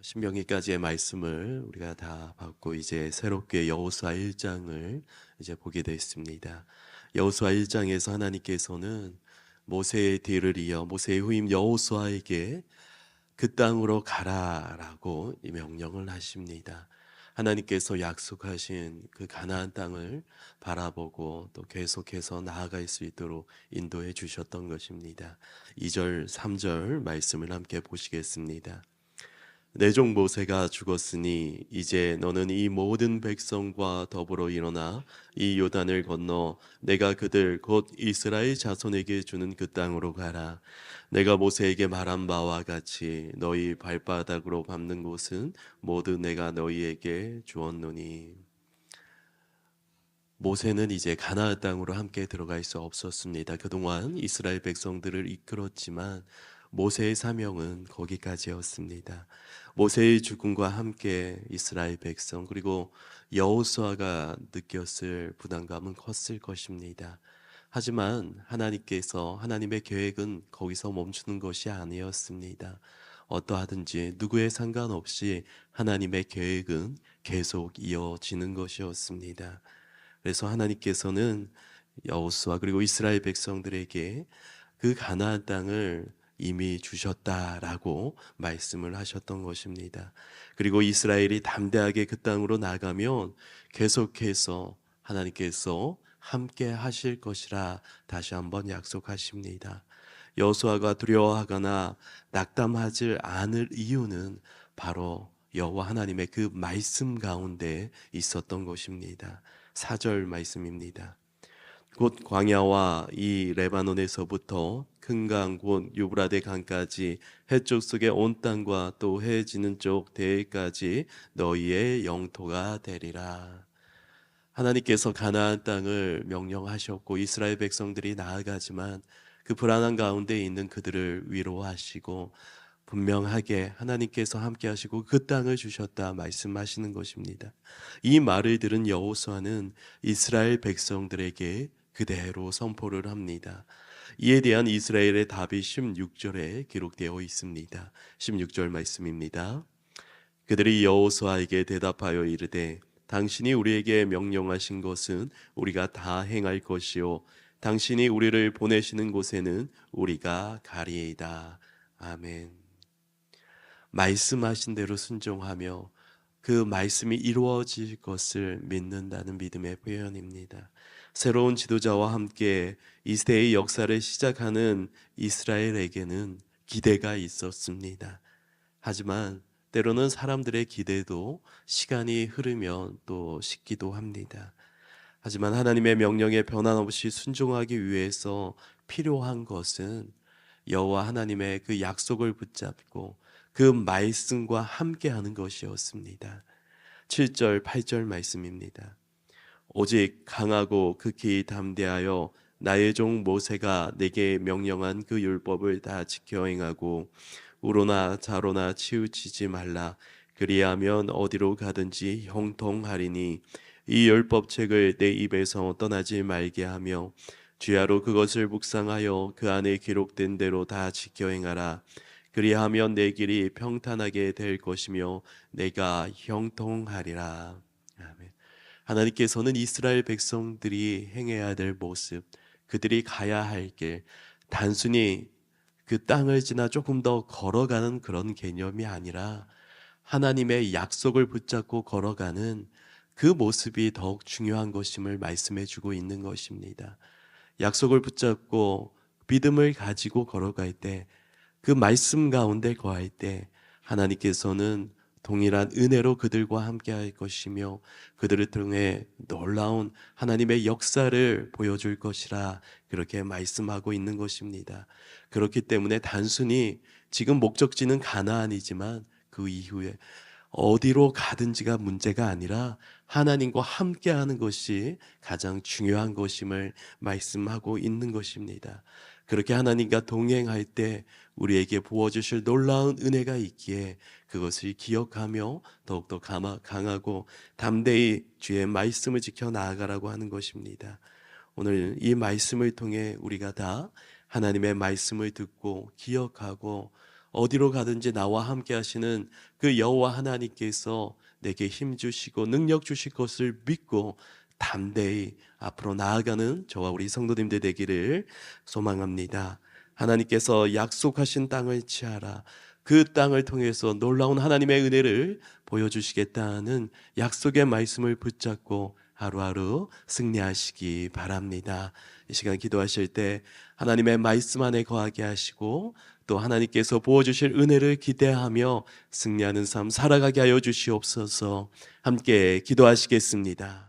신명기까지의 말씀을 우리가 다 받고 이제 새롭게 여호수아 1장을 이제 보게 됐습니다. 여호수아 1장에서 하나님께서는 모세의 뒤를 이어 모세의 후임 여호수아에게 그 땅으로 가라라고 이 명령을 하십니다. 하나님께서 약속하신 그 가나안 땅을 바라보고 또 계속해서 나아갈 수 있도록 인도해 주셨던 것입니다. 2절, 3절 말씀을 함께 보시겠습니다. 내 종 모세가 죽었으니 이제 너는 이 모든 백성과 더불어 일어나 이 요단을 건너 내가 그들 곧 이스라엘 자손에게 주는 그 땅으로 가라. 내가 모세에게 말한 바와 같이 너희 발바닥으로 밟는 곳은 모두 내가 너희에게 주었노니. 모세는 이제 가나안 땅으로 함께 들어갈 수 없었습니다. 그동안 이스라엘 백성들을 이끌었지만 모세의 사명은 거기까지였습니다. 모세의 죽음과 함께 이스라엘 백성 그리고 여호수아가 느꼈을 부담감은 컸을 것입니다. 하지만 하나님께서 하나님의 계획은 거기서 멈추는 것이 아니었습니다. 어떠하든지 누구에 상관없이 하나님의 계획은 계속 이어지는 것이었습니다. 그래서 하나님께서는 여호수아 그리고 이스라엘 백성들에게 그 가나안 땅을 이미 주셨다라고 말씀을 하셨던 것입니다. 그리고 이스라엘이 담대하게 그 땅으로 나가면 계속해서 하나님께서 함께 하실 것이라 다시 한번 약속하십니다. 여호수아가 두려워하거나 낙담하지 않을 이유는 바로 여호와 하나님의 그 말씀 가운데 있었던 것입니다. 4절 말씀입니다. 곧 광야와 이 레바논에서부터 큰 강 곧 유브라데 강까지 해쪽 속의 온 땅과 또 해 지는 쪽 대해까지 너희의 영토가 되리라. 하나님께서 가나안 땅을 명령하셨고 이스라엘 백성들이 나아가지만 그 불안한 가운데 있는 그들을 위로하시고 분명하게 하나님께서 함께 하시고 그 땅을 주셨다 말씀하시는 것입니다. 이 말을 들은 여호수아는 이스라엘 백성들에게 그대로 선포를 합니다. 이에 대한 이스라엘의 답이 16절에 기록되어 있습니다. 16절 말씀입니다. 그들이 여호수아에게 대답하여 이르되 당신이 우리에게 명령하신 것은 우리가 다 행할 것이요 당신이 우리를 보내시는 곳에는 우리가 가리이다. 아멘. 말씀하신 대로 순종하며 그 말씀이 이루어질 것을 믿는다는 믿음의 표현입니다. 새로운 지도자와 함께 이 시대의 역사를 시작하는 이스라엘에게는 기대가 있었습니다. 하지만 때로는 사람들의 기대도 시간이 흐르면 또 식기도 합니다. 하지만 하나님의 명령에 변함없이 순종하기 위해서 필요한 것은 여호와 하나님의 그 약속을 붙잡고 그 말씀과 함께하는 것이었습니다. 7절, 8절 말씀입니다. 오직 강하고 극히 담대하여 나의 종 모세가 내게 명령한 그 율법을 다 지켜 행하고 우로나 좌로나 치우치지 말라. 그리하면 어디로 가든지 형통하리니 이 율법책을 내 입에서 떠나지 말게 하며 주야로 그것을 묵상하여 그 안에 기록된 대로 다 지켜 행하라. 그리하면 내 길이 평탄하게 될 것이며 내가 형통하리라. 아멘. 하나님께서는 이스라엘 백성들이 행해야 될 모습, 그들이 가야 할 길, 단순히 그 땅을 지나 조금 더 걸어가는 그런 개념이 아니라 하나님의 약속을 붙잡고 걸어가는 그 모습이 더욱 중요한 것임을 말씀해 주고 있는 것입니다. 약속을 붙잡고 믿음을 가지고 걸어갈 때 그 말씀 가운데 거할 때 하나님께서는 동일한 은혜로 그들과 함께 할 것이며 그들을 통해 놀라운 하나님의 역사를 보여줄 것이라 그렇게 말씀하고 있는 것입니다. 그렇기 때문에 단순히 지금 목적지는 가나안이지만 그 이후에 어디로 가든지가 문제가 아니라 하나님과 함께하는 것이 가장 중요한 것임을 말씀하고 있는 것입니다. 그렇게 하나님과 동행할 때 우리에게 부어주실 놀라운 은혜가 있기에 그것을 기억하며 더욱더 강하고 담대히 주의 말씀을 지켜 나아가라고 하는 것입니다. 오늘 이 말씀을 통해 우리가 다 하나님의 말씀을 듣고 기억하고 어디로 가든지 나와 함께 하시는 그 여호와 하나님께서 내게 힘 주시고 능력 주실 것을 믿고 담대히 앞으로 나아가는 저와 우리 성도님들 되기를 소망합니다. 하나님께서 약속하신 땅을 취하라. 그 땅을 통해서 놀라운 하나님의 은혜를 보여주시겠다는 약속의 말씀을 붙잡고 하루하루 승리하시기 바랍니다. 이 시간 기도하실 때 하나님의 말씀 안에 거하게 하시고 또 하나님께서 부어주실 은혜를 기대하며 승리하는 삶 살아가게 하여 주시옵소서. 함께 기도하시겠습니다.